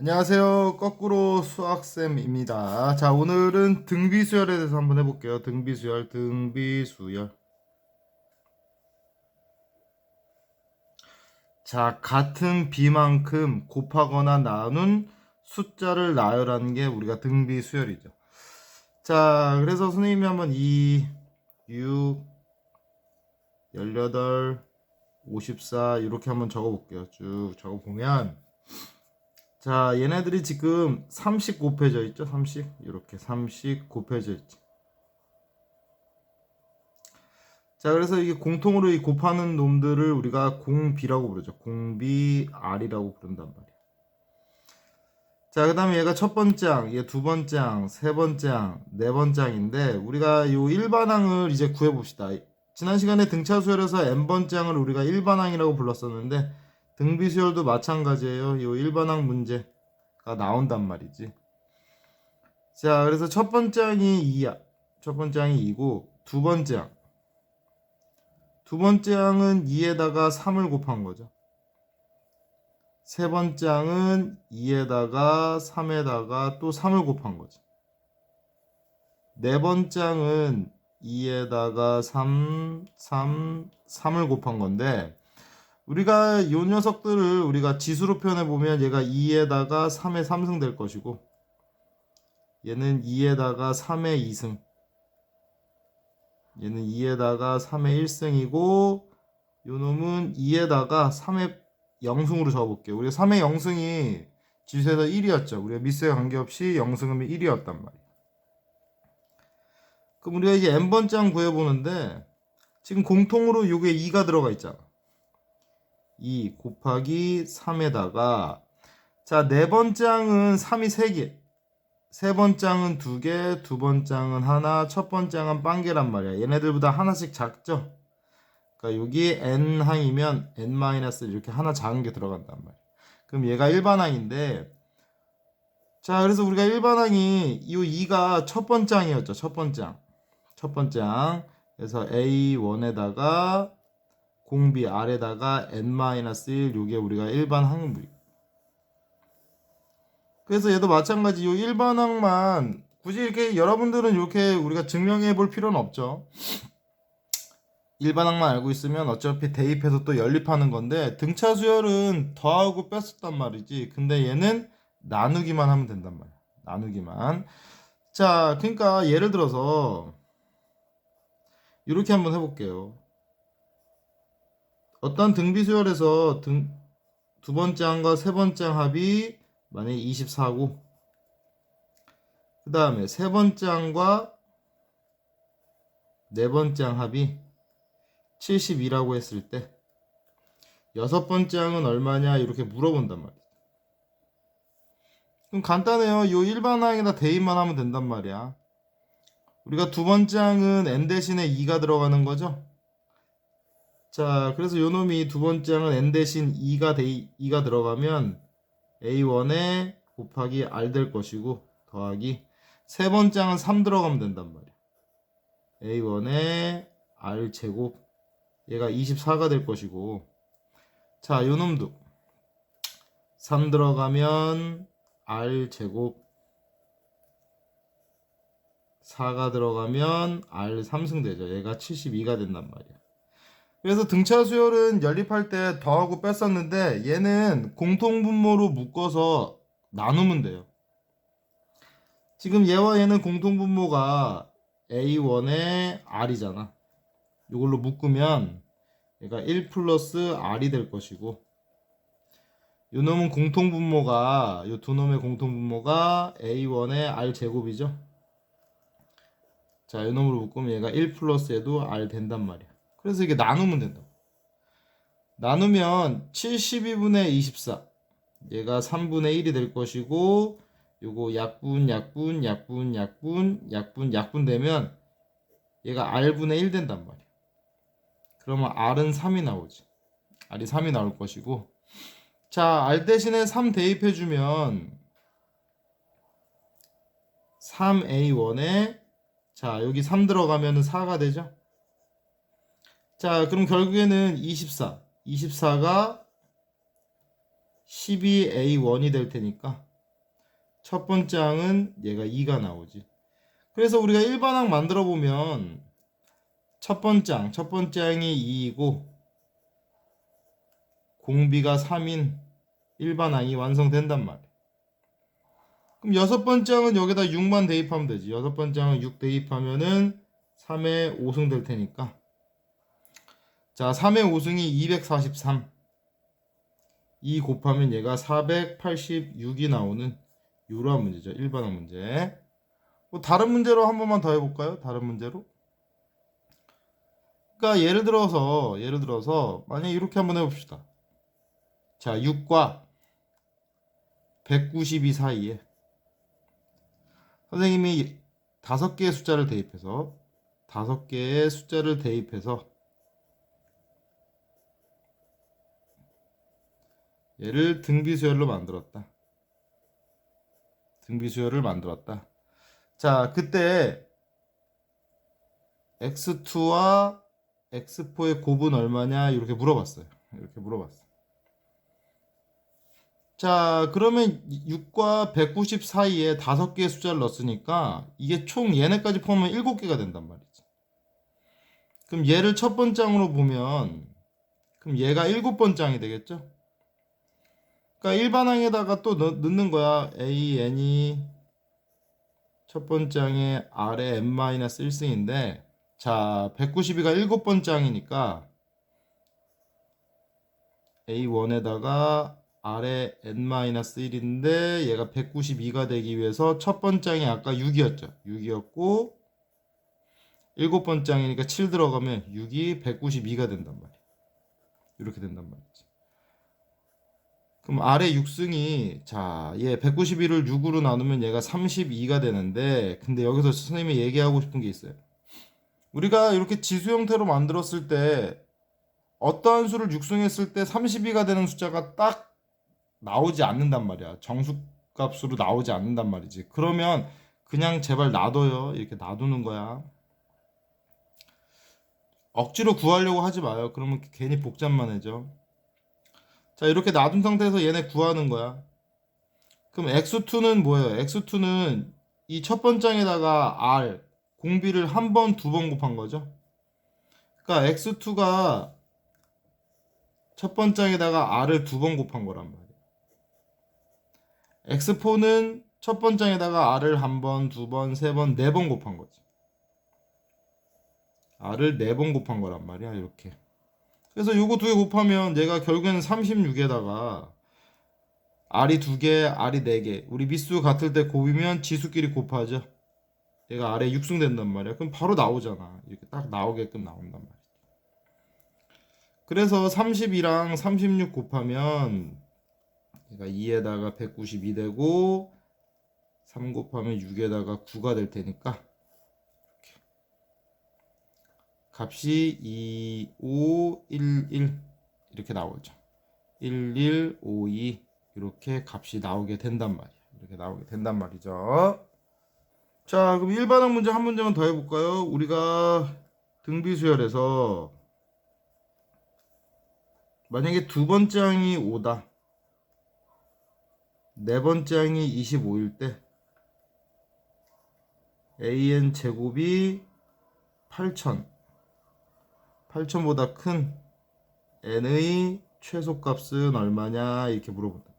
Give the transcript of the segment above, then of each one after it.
안녕하세요. 거꾸로 수학쌤입니다. 자, 오늘은 등비수열에 대해서 한번 해볼게요. 등비수열. 자, 같은 비만큼 곱하거나 나눈 숫자를 나열하는 게 우리가 등비수열이죠. 자, 그래서 선생님이 한번 2, 6, 18, 54 이렇게 한번 적어볼게요. 쭉 적어보면 자, 얘네들이 지금 30 곱해져 있죠? 30 이렇게 30 곱해져 있지. 자, 그래서 이게 공통으로 이 곱하는 놈들을 우리가 공비라고 부르죠. 공비 R이라고 부른단 말이야. 자, 그 다음에 얘가 첫 번째 항, 얘 두 번째 항, 세 번째 항, 네 번째 항인데 우리가 요 일반항을 이제 구해봅시다. 지난 시간에 등차수열에서 n번째 항을 우리가 일반항이라고 불렀었는데 등비수열도 마찬가지예요. 요 일반항 문제가 나온단 말이지. 자, 그래서 첫 번째 항이 2야. 첫 번째 항이 2고 두 번째 항. 두 번째 항은 2에다가 3을 곱한 거죠. 세 번째 항은 2에다가 3에다가 또 3을 곱한 거죠. 네 번째 항은 2에다가 3을 곱한 건데 우리가 요 녀석들을 우리가 지수로 표현해 보면 얘가 2에다가 3의 3승 될 것이고 얘는 2에다가 3의 2승, 얘는 2에다가 3의 1승이고 요 놈은 2에다가 3의 0승으로 적어볼게요. 우리가 3의 0승이 지수에서 1이었죠. 우리가 미스에 관계없이 0승이면 1이었단 말이에요. 그럼 우리가 이제 n번째 항 구해보는데 지금 공통으로 요게 2가 들어가 있잖아. 2 곱하기 3에다가 자, 네 번째 항은 3이 3개, 세 번째 항은 2개, 두 번째 항은 하나, 첫 번째 항은 빵개란 말이야. 얘네들보다 하나씩 작죠? 그러니까 여기 n항이면 n- 이렇게 하나 작은 게 들어간단 말이야. 그럼 얘가 일반항인데 자, 그래서 우리가 일반항이 이 2가 첫 번째 항이었죠. 첫 번째 항. 첫 번째 항. 그래서 A1에다가 공비 R에다가 n-1 요게 우리가 일반항. 그래서 얘도 마찬가지 요 일반항만 굳이 이렇게 여러분들은 이렇게 우리가 증명해 볼 필요는 없죠. 일반항만 알고 있으면 어차피 대입해서 또 연립하는 건데 등차 수열은 더하고 뺐었단 말이지. 근데 얘는 나누기만 하면 된단 말이야. 나누기만. 자, 그러니까 예를 들어서 이렇게 한번 해볼게요. 어떤 등비수열에서 두 번째 항과 세 번째 항 합이 만약에 24고 그 다음에 세 번째 항과 네 번째 항 합이 72라고 했을 때 여섯 번째 항은 얼마냐 이렇게 물어본단 말이야. 그럼 간단해요. 요 일반항에다 대입만 하면 된단 말이야. 우리가 두 번째 항은 n 대신에 2가 들어가는 거죠. 자, 그래서 요 놈이 두 번째 항은 n 대신 2가 들어가면 a1에 곱하기 r 될 것이고 더하기 세 번째 항은 3 들어가면 된단 말이야. a1에 r 제곱 얘가 24가 될 것이고 자, 요 놈도 3 들어가면 r 제곱 4가 들어가면 r 3승 되죠. 얘가 72가 된단 말이야. 그래서 등차 수열은 연립할 때 더하고 뺐었는데 얘는 공통분모로 묶어서 나누면 돼요. 지금 얘와 얘는 공통분모가 a1의 r이잖아. 이걸로 묶으면 얘가 1 플러스 r이 될 것이고 요 놈은 공통분모가 요 두 놈의 공통분모가 a1의 r 제곱이죠. 자, 요 놈으로 묶으면 얘가 1 플러스에도 r 된단 말이야. 그래서 이게 나누면 된다고. 나누면 72분의 24 얘가 3분의 1이 될 것이고 요거 약분 되면 얘가 r분의 1 된단 말이야. 그러면 r은 3이 나오지. r이 3이 나올 것이고 자, r 대신에 3 대입해주면 3a1에 자, 여기 3 들어가면 4가 되죠. 자, 그럼 결국에는 24가 12a1이 될 테니까 첫 번째 항은 얘가 2가 나오지. 그래서 우리가 일반항 만들어 보면 첫 번째 항이 2이고 공비가 3인 일반항이 완성된단 말이야. 그럼 여섯 번째 항은 여기다 6만 대입하면 되지. 여섯 번째 항은 6 대입하면은 3의 5승 될 테니까. 자, 3의 5승이 243. 2 곱하면 얘가 486이 나오는 이러한 문제죠. 일반항 문제. 뭐 다른 문제로 한 번만 더 해볼까요? 다른 문제로. 그러니까 예를 들어서 만약에 이렇게 한번 해봅시다. 자, 6과 192 사이에 선생님이 5개의 숫자를 대입해서 얘를 등비수열로 만들었다. 자, 그때 x2와 x4의 곱은 얼마냐 이렇게 물어봤어요. 자, 그러면 6과 190 사이에 5개의 숫자를 넣었으니까 이게 총 얘네까지 포함하면 7개가 된단 말이지. 그럼 얘를 첫 번째 항으로 보면 그럼 얘가 7번째 항이 되겠죠? 그러니까 일반항에다가 또 넣는 거야. a, n이 첫 번째 항에 r에 n-1승인데 자, 192가 7번째 항이니까 a1에다가 r에 n-1인데 얘가 192가 되기 위해서 첫 번째 항이 아까 6이었죠. 6이었고 7번째 항이니까 7 들어가면 6이 192가 된단 말이야. 이렇게 된단 말이지. 그럼 r의 6승이 자, 얘 191을 6으로 나누면 얘가 32가 되는데 근데 여기서 선생님이 얘기하고 싶은 게 있어요. 우리가 이렇게 지수 형태로 만들었을 때 어떠한 수를 육승했을 때 32가 되는 숫자가 딱 나오지 않는단 말이야. 정수값으로 나오지 않는단 말이지. 그러면 그냥 제발 놔둬요. 이렇게 놔두는 거야. 억지로 구하려고 하지 마요. 그러면 괜히 복잡만 해져. 자, 이렇게 놔둔 상태에서 얘네 구하는 거야. 그럼 x2는 뭐예요? x2는 이 첫 번장에다가 r 공비를 한 번, 두 번 곱한 거죠. 그러니까 x2가 첫 번장에다가 r을 두 번 곱한 거란 말이야. x4는 첫 번장에다가 r을 한 번, 두 번, 세 번, 네 번 곱한 거지. r을 네 번 곱한 거란 말이야. 이렇게. 그래서 요거 두 개 곱하면 얘가 결국에는 36에다가 r이 두 개, r이 네 개. 우리 미수 같을 때 곱이면 지수끼리 곱하죠. 얘가 r에 6승 된단 말이야. 그럼 바로 나오잖아. 이렇게 딱 나오게끔 나온단 말이야. 그래서 32랑 36 곱하면 얘가 2에다가 192 되고 3 곱하면 6에다가 9가 될 테니까 값이 2, 5, 1, 1 이렇게 나오죠. 1, 1, 5, 2 이렇게 값이 나오게 된단 말이야. 이렇게 나오게 된단 말이죠. 자, 그럼 일반항 문제 한 문제만 더 해볼까요? 우리가 등비수열에서 만약에 두 번째 항이 5다. 네 번째 항이 25일 때 an 제곱이 8000보다 큰 n의 최소값은 얼마냐 이렇게 물어본다.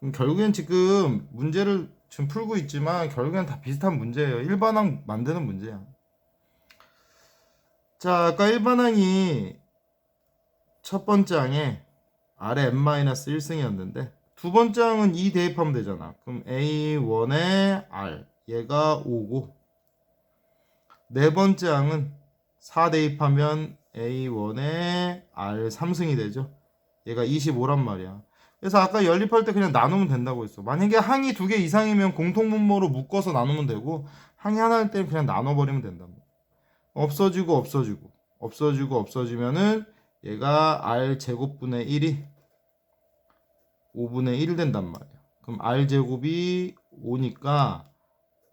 그럼 결국엔 지금 문제를 지금 풀고 있지만 결국엔 다 비슷한 문제예요. 일반항 만드는 문제야. 자, 아까 일반항이 첫 번째 항에 r에 n-1승이었는데 두 번째 항은 2 대입하면 되잖아. 그럼 a1에 r 얘가 5고 네 번째 항은 4 대입하면 a1에 r 3승이 되죠. 얘가 25란 말이야. 그래서 아까 연립할 때 그냥 나누면 된다고 했어. 만약에 항이 2개 이상이면 공통분모로 묶어서 나누면 되고 항이 하나일 때는 그냥 나눠버리면 된단 말이야. 없어지면은 얘가 r 제곱분의 1이 5분의 1 된단 말이야. 그럼 r 제곱이 5니까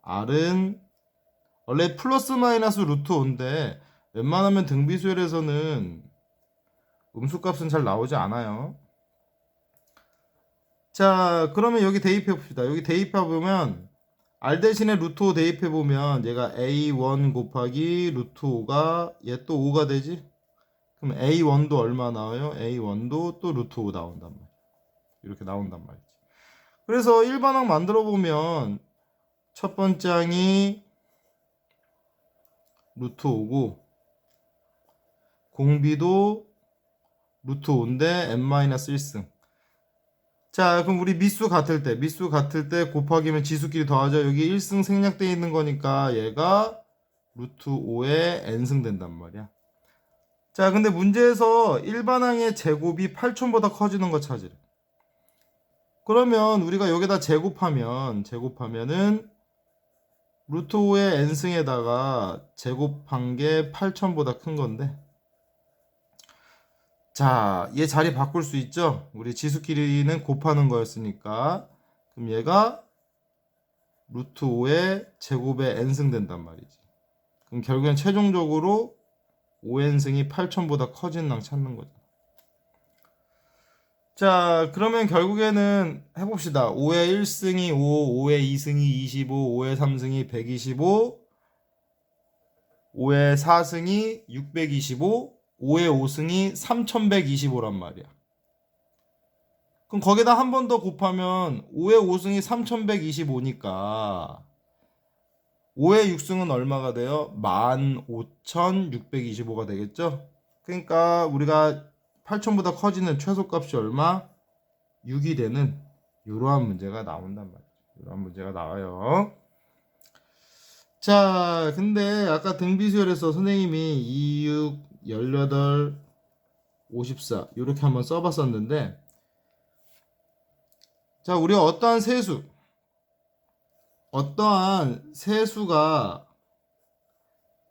r은 원래 플러스 마이너스 루트 5인데 웬만하면 등비수열에서는 음수값은 잘 나오지 않아요. 자, 그러면 여기 대입해 봅시다. 여기 대입해 보면 r 대신에 루트 5 대입해 보면 얘가 a1 곱하기 루트 5가 얘 또 5가 되지? 그럼 a1도 얼마 나와요? a1도 또 루트 5 나온단 말이야. 이렇게 나온단 말이지. 그래서 일반항 만들어 보면 첫 번째 항이 루트 5고 공비도 루트 5인데 n-1승. 자, 그럼 우리 미수 같을 때 곱하기면 지수끼리 더하죠. 여기 1승 생략되어 있는 거니까 얘가 루트 5에 n승 된단 말이야. 자, 근데 문제에서 일반항의 제곱이 8촌보다 커지는 거 찾으래. 그러면 우리가 여기다 제곱하면은 루트 5의 n승에다가 제곱한 게 8촌보다 큰 건데, 자, 얘 자리 바꿀 수 있죠? 우리 지수끼리는 곱하는 거였으니까. 그럼 얘가 루트 5의 제곱에 n승 된단 말이지. 그럼 결국엔 최종적으로 5n승이 8촌보다 커진 랑 찾는 거죠. 자, 그러면 결국에는 해봅시다. 5의 1승이 5, 5의 2승이 25, 5의 3승이 125, 5의 4승이 625, 5의 5승이 3125란 말이야. 그럼 거기다 한 번 더 곱하면 5의 5승이 3125니까 5의 6승은 얼마가 돼요? 15625가 되겠죠? 그러니까 우리가 8천보다 커지는 최소값이 얼마? 6이 되는 이러한 문제가 나온단 말이죠. 이러한 문제가 나와요. 자, 근데 아까 등비수열에서 선생님이 26, 18, 54 이렇게 한번 써봤었는데, 자, 우리가 어떠한 세수가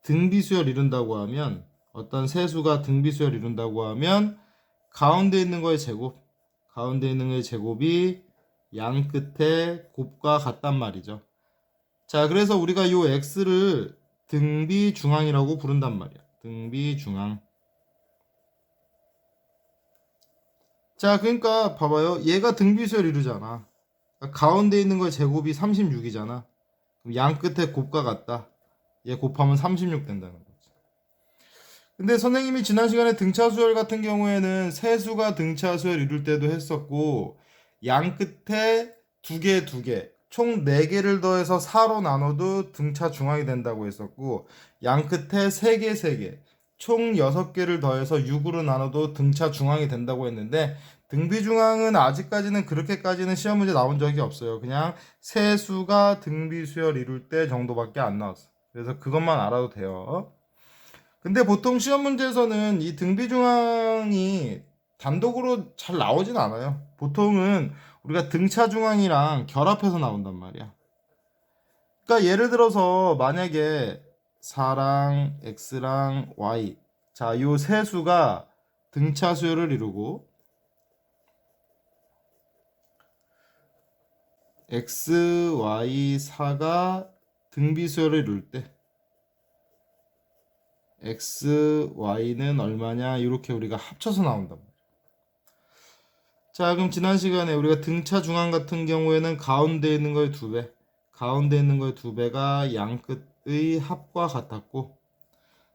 등비수열 이룬다고 하면, 가운데 있는 거의 제곱이 양 끝에 곱과 같단 말이죠. 자, 그래서 우리가 요 x를 등비중앙이라고 부른단 말이야. 등비중앙. 자, 그러니까 봐봐요. 얘가 등비수열 이루잖아. 그러니까 가운데 있는 거의 제곱이 36이잖아. 그럼 양 끝에 곱과 같다. 얘 곱하면 36 된다는 거지. 근데 선생님이 지난 시간에 등차수열 같은 경우에는 세수가 등차수열 이룰 때도 했었고, 양 끝에 두 개, 총 4개를 더해서 4로 나눠도 등차 중앙이 된다고 했었고, 양 끝에 3개, 총 6개를 더해서 6으로 나눠도 등차 중앙이 된다고 했는데, 등비중앙은 아직까지는 그렇게까지는 시험 문제 나온 적이 없어요. 그냥 세수가 등비수열 이룰 때 정도밖에 안 나왔어. 그래서 그것만 알아도 돼요. 근데 보통 시험 문제에서는 이 등비중앙이 단독으로 잘 나오진 않아요. 보통은 우리가 등차중앙이랑 결합해서 나온단 말이야. 그러니까 예를 들어서 만약에 4랑 x랑 y, 자, 요 세 수가 등차수열을 이루고 x, y, 4가 등비수열을 이룰 때 x, y는 얼마냐? 이렇게 우리가 합쳐서 나온단 말이야. 자, 그럼 지난 시간에 우리가 등차 중앙 같은 경우에는 가운데 있는 거의 2배, 가 양 끝의 합과 같았고,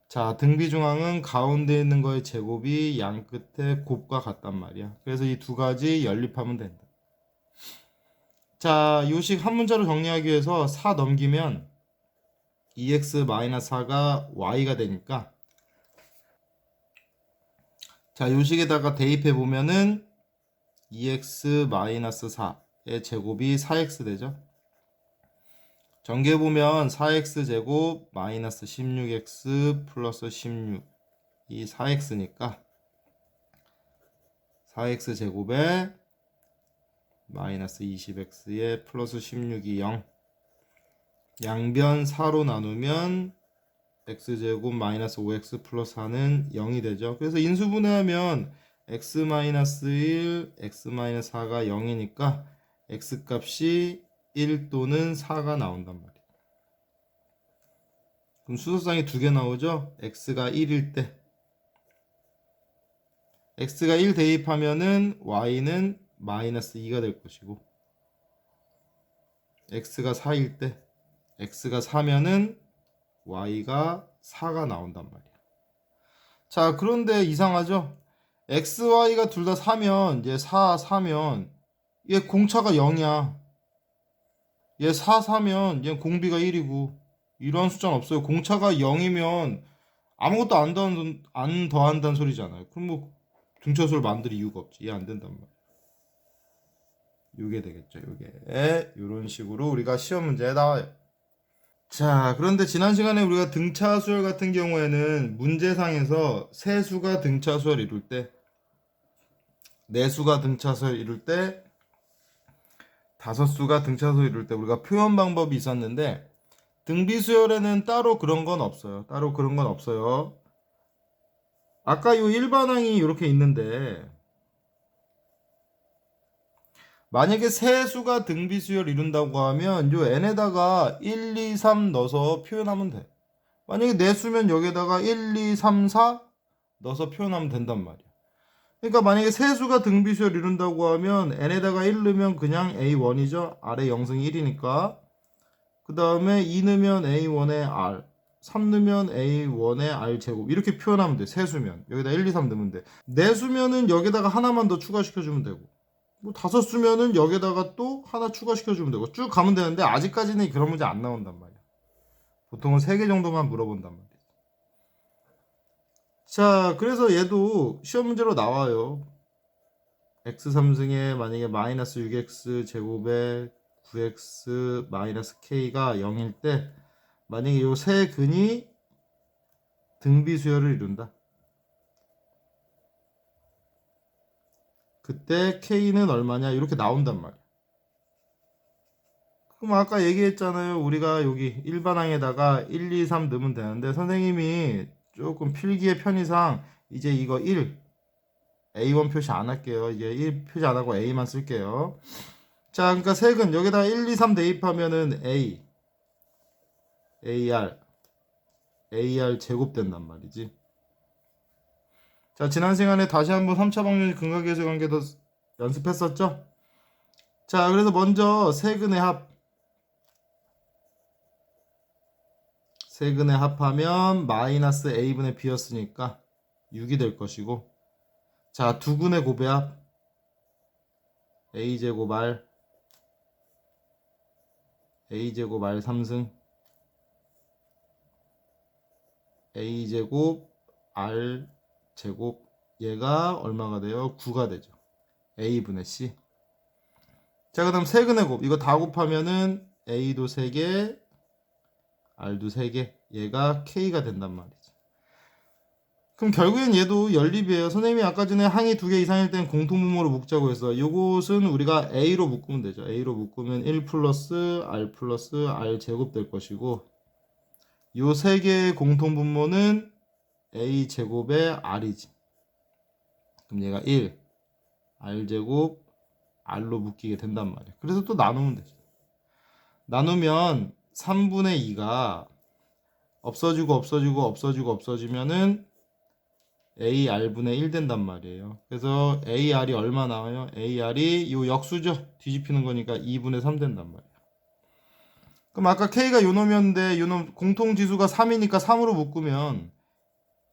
자, 등비 중앙은 가운데 있는 거의 제곱이 양 끝의 곱과 같단 말이야. 그래서 이 두 가지 연립하면 된다. 자, 요식 한 문자로 정리하기 위해서 4 넘기면 2x-4가 y가 되니까, 자, 요식에다가 대입해 보면은 2x-4의 제곱이 4x 되죠. 전개 보면 4x 제곱 마이너스 16x 플러스 16, 이 4x니까 4x 제곱에 마이너스 20x에 플러스 16이 0, 양변 4로 나누면 x제곱 마이너스 5x 플러스 4는 0이 되죠. 그래서 인수분해하면 x-1, x-4가 0이니까 x값이 1 또는 4가 나온단 말이에요. 그럼 수소상이 2개 나오죠? x가 1일 때 x가 1 대입하면은 y는 마이너스 2가 될 것이고, x가 4일 때 x가 4면은 y가 4가 나온단 말이야. 자, 그런데 이상하죠? x, y가 둘 다 4면, 이제 4, 4면 얘 공차가 0이야. 얘 4, 4면 얘 공비가 1이고, 이런 숫자는 없어요. 공차가 0이면 아무것도 안 더한다는 소리잖아요. 그럼 뭐 등차수를 만들 이유가 없지. 이해 안 된단 말이야. 요게 되겠죠. 요게 이런 식으로 우리가 시험 문제에 나와요. 자, 그런데 지난 시간에 우리가 등차수열 같은 경우에는 문제상에서 세 수가 등차수열 이룰 때, 네 수가 등차수열 이룰 때, 다섯 수가 등차수열 이룰 때 우리가 표현 방법이 있었는데, 등비수열에는 따로 그런 건 없어요. 따로 그런 건 없어요. 아까 요 일반항이 이렇게 있는데, 만약에 세 수가 등비수열 이룬다고 하면 요 n에다가 1, 2, 3 넣어서 표현하면 돼. 만약에 네 수면 여기에다가 1, 2, 3, 4 넣어서 표현하면 된단 말이야. 그러니까 만약에 세 수가 등비수열 이룬다고 하면 n에다가 1 넣으면 그냥 a1이죠. r의 0승 1이니까. 그 다음에 2 넣으면 a1의 r, 3 넣으면 a1의 r 제곱 이렇게 표현하면 돼. 세 수면 여기다 1, 2, 3 넣으면 돼. 네 수면은 여기다가 하나만 더 추가시켜주면 되고, 뭐 다섯 수면은 여기다가 또 하나 추가시켜주면 되고 쭉 가면 되는데, 아직까지는 그런 문제 안 나온단 말이야. 보통은 3개 정도만 물어본단 말이야. 자, 그래서 얘도 시험 문제로 나와요. x 3승에 만약에 마이너스 6x 제곱에 9x 마이너스 k가 0일 때, 만약에 요 세 근이 등비수열을 이룬다. 그때 k는 얼마냐 이렇게 나온단 말이야. 그럼 아까 얘기했잖아요. 우리가 여기 일반항에다가 1, 2, 3 넣으면 되는데, 선생님이 조금 필기의 편의상 이제 이거 1 A1 표시 안 할게요. 이제 1 표시 안 하고 A만 쓸게요. 자, 그러니까 색은 여기다 1, 2, 3 대입하면은 A, AR, AR 제곱 된단 말이지. 자, 지난 시간에 다시 한번 3차 방정식 근각계수 관계도 연습했었죠? 자, 그래서 먼저 세근의 합. 세근의 합하면 마이너스 A분의 B였으니까 6이 될 것이고, 자, 두 근의 곱배합. A제곱 R, A제곱 R 3승, A제곱 R 제곱, 얘가 얼마가 돼요? 9가 되죠. A분의 C. 자, 그 다음 세근의 곱. 이거 다 곱하면은 A도 3개, R도 3개. 얘가 K가 된단 말이지. 그럼 결국엔 얘도 연립이에요. 선생님이 아까 전에 항이 2개 이상일 땐 공통분모로 묶자고 했어. 요것은 우리가 A로 묶으면 되죠. A로 묶으면 1 플러스 R 제곱 될 것이고, 요 3개의 공통분모는 A 제곱의 R이지. 그럼 얘가 1, R 제곱, R로 묶이게 된단 말이야. 그래서 또 나누면 되죠. 나누면 3분의 2가 없어지면은 AR분의 1 된단 말이에요. 그래서 AR이 얼마 나와요? AR이 요 역수죠. 뒤집히는 거니까 2분의 3 된단 말이에요. 그럼 아까 K가 요 놈이었는데 요 놈 공통지수가 3이니까 3으로 묶으면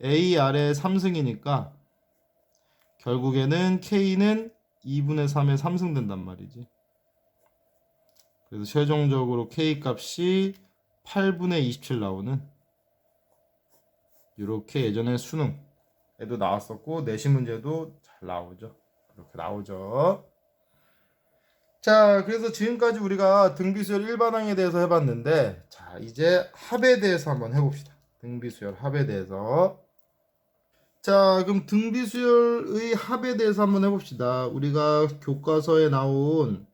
AR의 3승이니까 결국에는 K는 2분의 3의 3승 된단 말이지. 그래서 최종적으로 K 값이 8분의 27 나오는, 이렇게 예전에 수능에도 나왔었고 내신 문제도 잘 나오죠. 이렇게 나오죠. 자, 그래서 지금까지 우리가 등비수열 일반항에 대해서 해봤는데, 자, 이제 합에 대해서 한번 해봅시다. 등비수열 합에 대해서. 자, 그럼 등비수열의 합에 대해서 한번 해봅시다. 우리가 교과서에 나온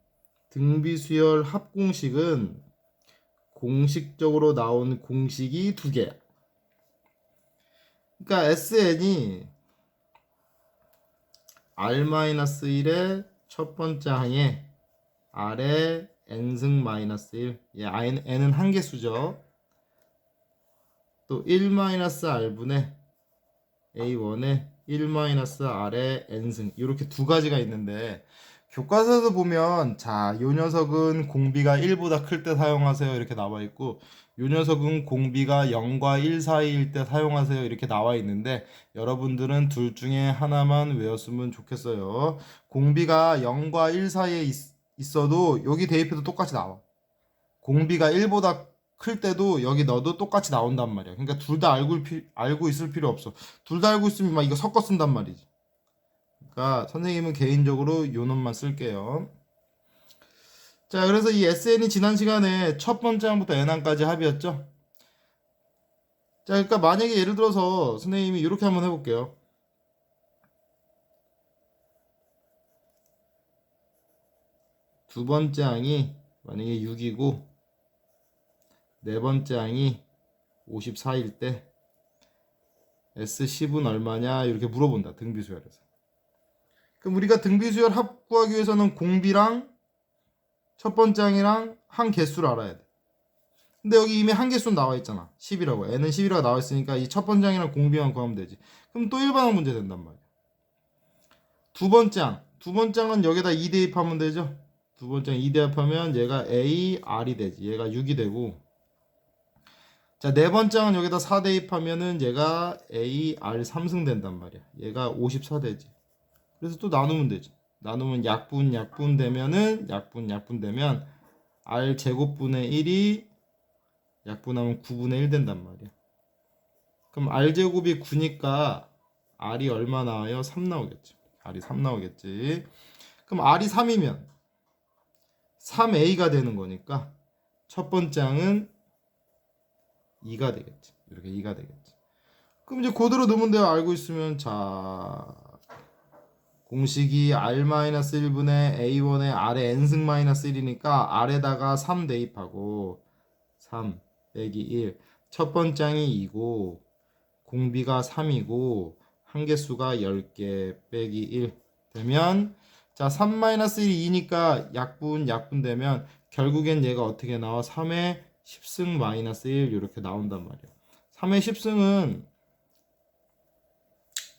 등비수열 합 공식은 공식적으로 나온 공식이 2개야. 그러니까 SN이 R-1의 첫 번째 항에 R의 N승 마이너스 1, N은 한 개수죠. 또 1-R분의 A1의 1-R의 N승, 이렇게 두 가지가 있는데, 교과서에서 보면 자, 요 녀석은 공비가 1보다 클 때 사용하세요 이렇게 나와 있고 요 녀석은 공비가 0과 1 사이일 때 사용하세요 이렇게 나와 있는데 여러분들은 둘 중에 하나만 외웠으면 좋겠어요. 공비가 0과 1 사이에 있어도 여기 대입해도 똑같이 나와. 공비가 1보다 클 때도 여기 넣어도 똑같이 나온단 말이야. 그러니까 둘 다 알고 있을 필요 없어. 둘 다 알고 있으면 막 이거 섞어 쓴단 말이지. 그러니까 선생님은 개인적으로 요 놈만 쓸게요. 자, 그래서 이 SN이 지난 시간에 첫 번째 항부터 N항까지 합이었죠. 자, 그러니까 만약에 예를 들어서 선생님이 이렇게 한번 해볼게요. 두 번째 항이 만약에 6이고 네 번째 항이 54일 때 S10은 얼마냐 이렇게 물어본다. 등비수열에서. 그럼 우리가 등비수열 합 구하기 위해서는 공비랑 첫 번째 항이랑 항 개수를 알아야 돼. 근데 여기 이미 한 개수는 나와 있잖아. 10이라고. n은 10이라고 나와 있으니까 이 첫 번째 항이랑 공비만 구하면 되지. 그럼 또 일반항 문제 된단 말이야. 두 번째 항. 두 번째 항은 여기다 2 대입하면 되죠. 두 번째 항 2 대입하면 얘가 A, R이 되지. 얘가 6이 되고. 자, 네 번째 항은 여기다 4 대입하면은 얘가 A, R 3승 된단 말이야. 얘가 54 되지. 그래서 또 나누면 되지. 나누면 약분 되면은 약분 되면 R 제곱분의 1이 약분하면 9분의 1 된단 말이야. 그럼 R제곱이 9니까 R이 얼마 나와요? 3 나오겠지. R이 3 나오겠지. 그럼 R이 3이면 3A가 되는 거니까 첫 번째 항은 2가 되겠지. 이렇게 2가 되겠지. 그럼 이제 그대로 넣으면 돼요. 알고 있으면. 자, 공식이 R-1분의 A1의 R의 N승 마이너스 1이니까 R에다가 3 대입하고 3 빼기 1. 첫 번째 항이 2고 공비가 3이고 한개수가 10개 빼기 1 되면 자, 3-1이 2니까 약분 되면 결국엔 얘가 어떻게 나와? 3의 10승 마이너스 1 이렇게 나온단 말이야. 3의 10승은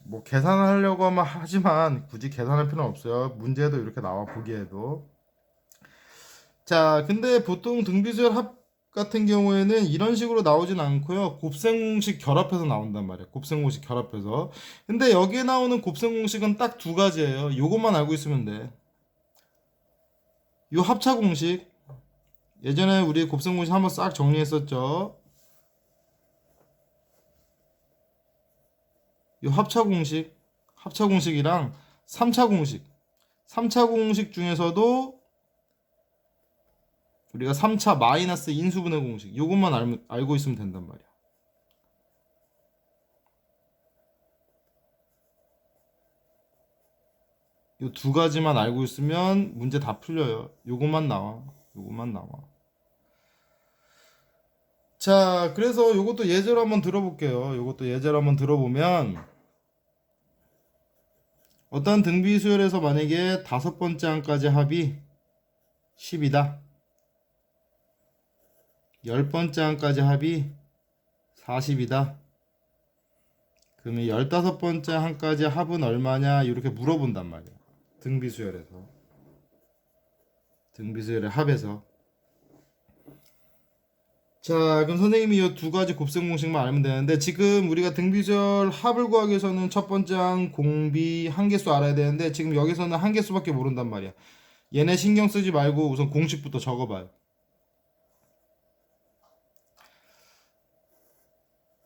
뭐 계산을 하려고 하면 하지만 굳이 계산할 필요는 없어요. 문제도 이렇게 나와 보기에도. 자, 근데 보통 등비수열 합 같은 경우에는 이런 식으로 나오진 않고요. 곱셈공식 결합해서 나온단 말이에요. 곱셈공식 결합해서. 근데 여기에 나오는 곱셈공식은 딱 두 가지예요. 요것만 알고 있으면 돼. 요 합차공식. 예전에 우리 곱셈공식 한번 싹 정리했었죠. 요 합차공식이랑 3차공식. 3차공식 중에서도 우리가 3차 마이너스 인수분해 공식 요것만 알고 있으면 된단 말이야. 요 두 가지만 알고 있으면 문제 다 풀려요. 요것만 나와. 요것만 나와. 자, 그래서 요것도 예제로 한번 들어볼게요. 요것도 예제로 한번 들어보면 어떤 등비수열에서 만약에 다섯 번째 항까지 합이 10이다. 열 번째 항까지 합이 40이다. 그러면 15번째 항까지 합은 얼마냐 이렇게 물어본단 말이야. 등비수열의 합에서. 자, 그럼 선생님이 이 두 가지 곱셈 공식만 알면 되는데 지금 우리가 등비수열 합을 구하기 위해서는 첫 번째 항 공비 한 개수 알아야 되는데 지금 여기서는 한 개수밖에 모른단 말이야. 얘네 신경 쓰지 말고 우선 공식부터 적어봐요.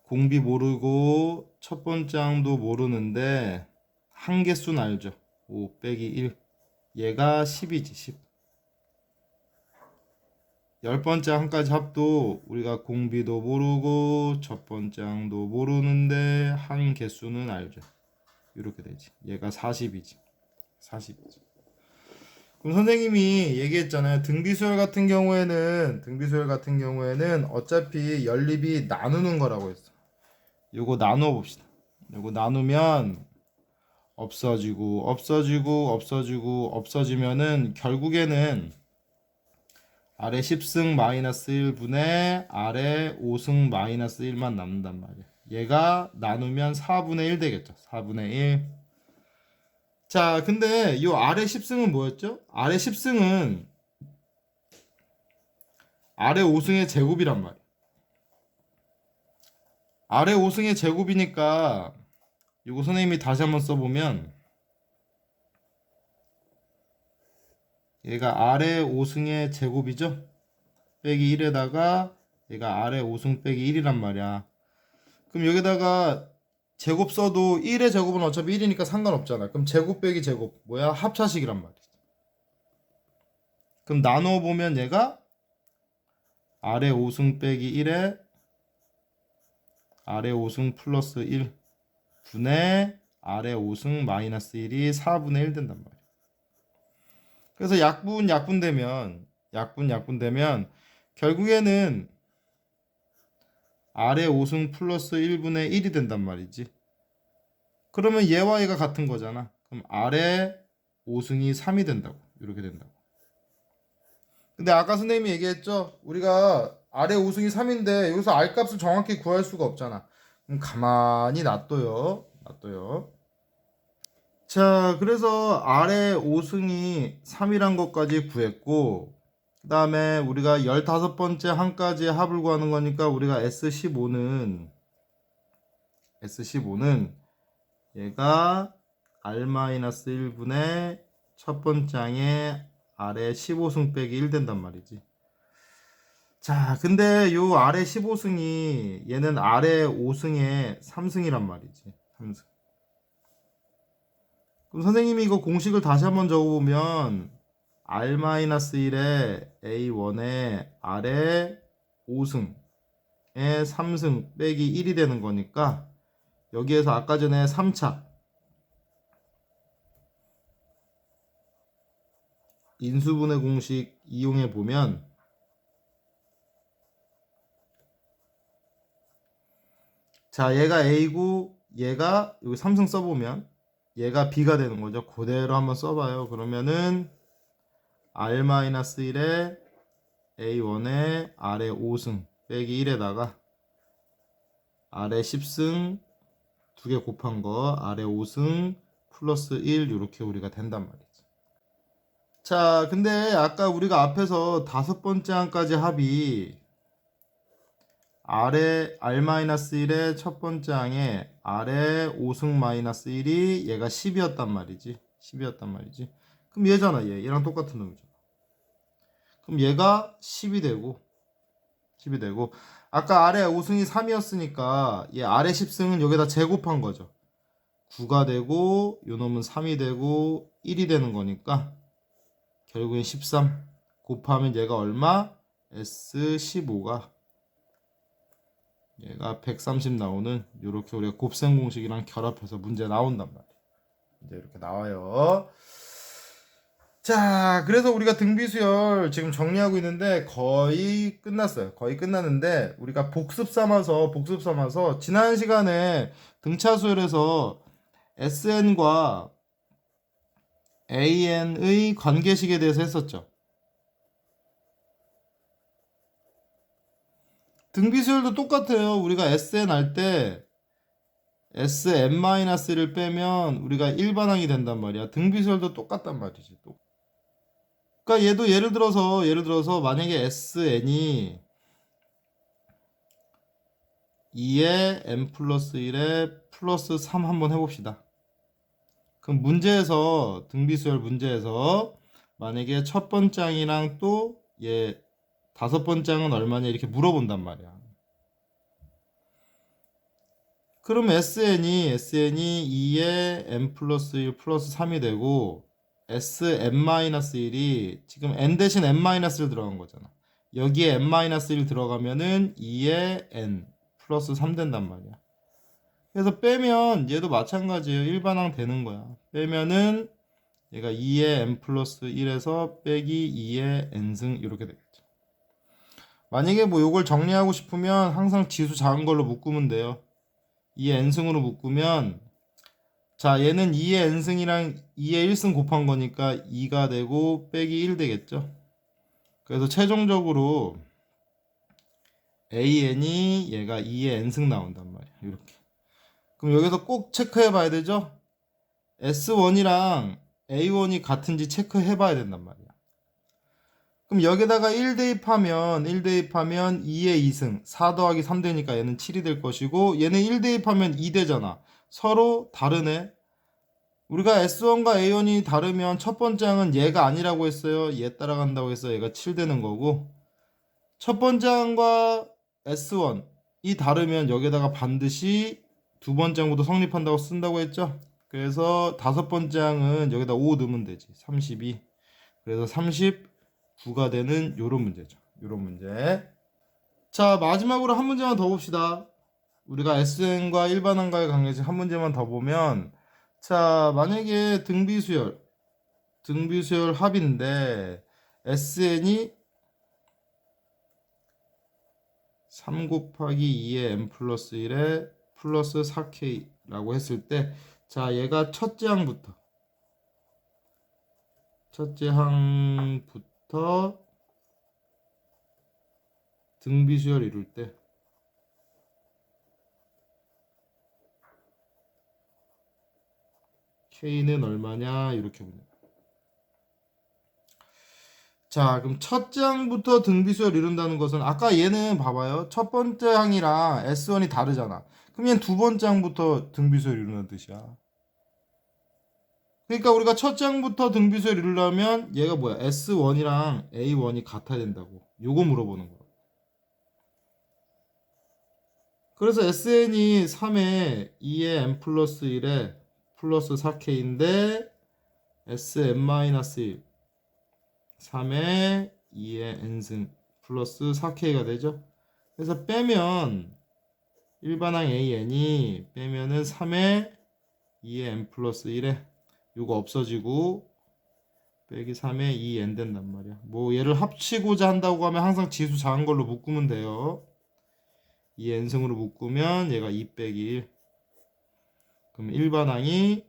공비 모르고 첫 번째 항도 모르는데 한 개수는 알죠. 5 빼기 1. 얘가 10이지. 10. 열 번째 항까지 합도 우리가 공비도 모르고 첫 번째 항도 모르는데 한 개수는 알죠. 이렇게 되지. 얘가 40이지. 40이지. 그럼 선생님이 얘기했잖아요. 등비수열 같은 경우에는 어차피 연립이 나누는 거라고 했어. 요거 나누어 봅시다. 요거 나누면 없어지면은 결국에는 아래 10승 마이너스 1분의 아래 5승 마이너스 1만 남는단 말이야. 얘가 나누면 4분의 1 되겠죠. 4분의 1. 자, 근데 이 아래 10승은 뭐였죠? 아래 10승은 아래 5승의 제곱이란 말이야. 아래 5승의 제곱이니까 이거 선생님이 다시 한번 써보면 얘가 아래 5승의 제곱이죠? 빼기 1에다가 얘가 아래 5승 빼기 1이란 말이야. 그럼 여기다가 제곱 써도 1의 제곱은 어차피 1이니까 상관없잖아. 그럼 제곱 빼기 제곱 뭐야? 합차식이란 말이지. 그럼 나눠 보면 얘가 아래 5승 빼기 1에 아래 5승 플러스 1 분의 아래 5승 마이너스 1이 4분의 1 된단 말이야. 그래서 약분되면 결국에는 아래 5승 플러스 1분의 1이 된단 말이지. 그러면 얘와 얘가 같은 거잖아. 그럼 아래 5승이 3이 된다고. 이렇게 된다고. 근데 아까 선생님이 얘기했죠. 우리가 아래 5승이 3인데 여기서 R 값을 정확히 구할 수가 없잖아. 그럼 가만히 놔둬요. 자, 그래서 아래 5승이 3이란 것까지 구했고, 그 다음에 우리가 15번째 한까지의 합을 구하는 거니까 우리가 S15는 얘가 R-1분의 첫 번째 항의 아래 15승 빼기 1 된단 말이지. 자, 근데 요 아래 15승이 얘는 아래 5승의 3승이란 말이지. 3승. 그럼 선생님이 이거 공식을 다시 한번 적어보면 R-1에 A1에 아래 5승에 3승 빼기 1이 되는 거니까 여기에서 아까 전에 3차 인수분해 공식 이용해 보면 자, 얘가 A고 얘가 여기 3승 써보면 얘가 B가 되는 거죠. 그대로 한번 써봐요. 그러면은 R-1에 A1에 아래 5승 빼기 1에다가 아래 10승 두 개 곱한 거 아래 5승 플러스 1 이렇게 우리가 된단 말이지. 자, 근데 아까 우리가 앞에서 5번째 항까지 합이 아래 R-1의 첫 번째 항에 아래 5승 마이너스 1이 얘가 10이었단 말이지. 그럼 얘잖아, 얘랑 똑같은 놈이죠. 그럼 얘가 10이 되고 아까 아래 5승이 3이었으니까 얘 아래 10승은 여기다 제곱한 거죠. 9가 되고 요 놈은 3이 되고 1이 되는 거니까 결국엔 13 곱하면 얘가 얼마? S15가 얘가 130 나오는 이렇게 우리가 곱셈 공식이랑 결합해서 문제 나온단 말이에요. 이제 이렇게 나와요. 자, 그래서 우리가 등비수열 지금 정리하고 있는데 거의 끝났어요. 거의 끝났는데 우리가 복습 삼아서 지난 시간에 등차수열에서 SN과 AN의 관계식에 대해서 했었죠. 등비수열도 똑같아요. 우리가 SN 할 때 SN-를 빼면 우리가 일반항이 된단 말이야. 등비수열도 똑같단 말이지. 그러니까 얘도 예를 들어서 만약에 SN이 2에 n 플러스 1에 플러스 3 한번 해봅시다. 그럼 문제에서 등비수열 문제에서 만약에 첫 번째 항이랑 또 얘 다섯 번째 항은 얼마냐 이렇게 물어본단 말이야. 그럼 SN이 2에 n 플러스 1 플러스 3이 되고 Sn-1이 지금 n 대신 n-를 들어간 거잖아. 여기에 n-1 들어가면은 2에 n 플러스 3 된단 말이야. 그래서 빼면 얘도 마찬가지예요. 일반항 되는 거야. 빼면은 얘가 2에 n 플러스 1에서 빼기 2에 n승 이렇게 되겠죠. 만약에 뭐 요걸 정리하고 싶으면 항상 지수 작은 걸로 묶으면 돼요. 2에 n승으로 묶으면 자, 얘는 2의 n승이랑 2의 1승 곱한 거니까 2가 되고 빼기 1 되겠죠. 그래서 최종적으로 AN이 얘가 2의 n승 나온단 말이야. 이렇게. 그럼 여기서 꼭 체크해 봐야 되죠. S1이랑 A1이 같은지 체크해 봐야 된단 말이야. 그럼 여기다가 1 대입하면 2의 2승 4 더하기 3 되니까 얘는 7이 될 것이고, 얘는 1 대입하면 2 되잖아. 서로 다르네. 우리가 S1과 A1이 다르면 첫 번째 항은 얘가 아니라고 했어요. 얘 따라간다고 해서 얘가 7 되는 거고, 첫 번째 항과 S1이 다르면 여기다가 반드시 두 번째 항부터 성립한다고 쓴다고 했죠. 그래서 다섯 번째 항은 여기다 5 넣으면 되지. 32. 그래서 39가 되는 요런 문제죠. 요런 문제. 자, 마지막으로 한 문제만 더 봅시다. 우리가 SN과 일반항과의 관계에서 한 문제만 더 보면, 자, 만약에 등비수열 합인데 SN이 3 곱하기 2의 n 플러스 1에 플러스 4k라고 했을 때, 자, 얘가 첫째 항부터 등비수열 이룰 때 k는 얼마냐 이렇게 봅니다. 자, 그럼 첫째 항부터 등비수열 이룬다는 것은, 아까 얘는 봐봐요. 첫 번째 항이랑 S1이 다르잖아. 그럼 얘는 두 번째 항부터 등비수열 이룬다는 뜻이야. 그러니까 우리가 첫째 항부터 등비수열 이루려면 얘가 뭐야? S1이랑 A1이 같아야 된다고. 요거 물어보는 거야. 그래서 SN이 3에 2에 n 플러스 1에 플러스 4k인데 SN-1 3에 2의 n승 플러스 4k가 되죠. 그래서 빼면 일반항 AN이 빼면은 3에 2의 n 플러스 1에 이거 없어지고 빼기 3에 2n 된단 말이야. 뭐 얘를 합치고자 한다고 하면 항상 지수 작은 걸로 묶으면 돼요. 2n승으로 묶으면 얘가 2 빼기 1. 그럼 일반항이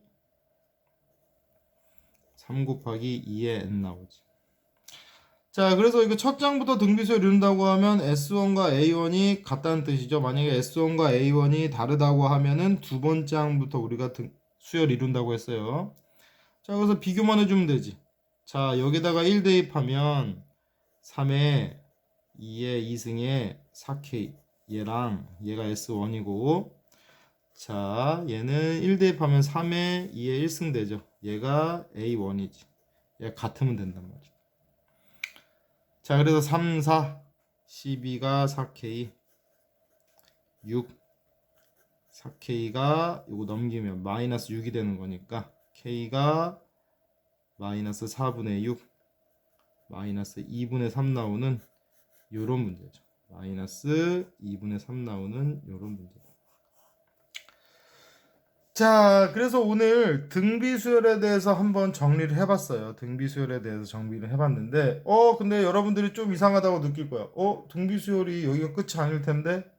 3 곱하기 2의 n 나오지. 자, 그래서 이거 첫 장부터 등비수열 이룬다고 하면 S1과 A1이 같다는 뜻이죠. 만약에 S1과 A1이 다르다고 하면은 두 번째 항부터 우리가 수열 이룬다고 했어요. 자, 그래서 비교만 해주면 되지. 자, 여기다가 1 대입하면 3에 2의 2승에 4K, 얘랑 얘가 S1이고, 자, 얘는 1 대입하면 3에 2의 1승 되죠. 얘가 A1이지. 얘가 같으면 된단 말이야. 자, 그래서 3, 4, 12가 4K, 6, 4K가 요거 넘기면 마이너스 6이 되는 거니까 K가 마이너스 4분의 6, 마이너스 2분의 3 나오는 요런 문제죠. 마이너스 2분의 3 나오는 요런 문제죠. 자, 그래서 오늘 등비수열에 대해서 한번 정리를 해봤어요. 등비수열에 대해서 정리를 해봤는데, 근데 여러분들이 좀 이상하다고 느낄 거야. 등비수열이 여기가 끝이 아닐 텐데,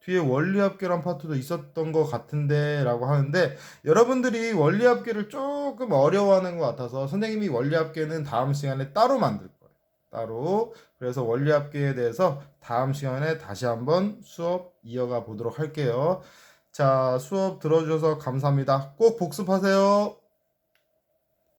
뒤에 원리합계란 파트도 있었던 것 같은데 라고 하는데, 여러분들이 원리합계를 조금 어려워하는 것 같아서 선생님이 원리합계는 다음 시간에 따로 만들 거예요. 따로. 그래서 원리합계에 대해서 다음 시간에 다시 한번 수업 이어가 보도록 할게요. 자, 수업 들어주셔서 감사합니다. 꼭 복습하세요.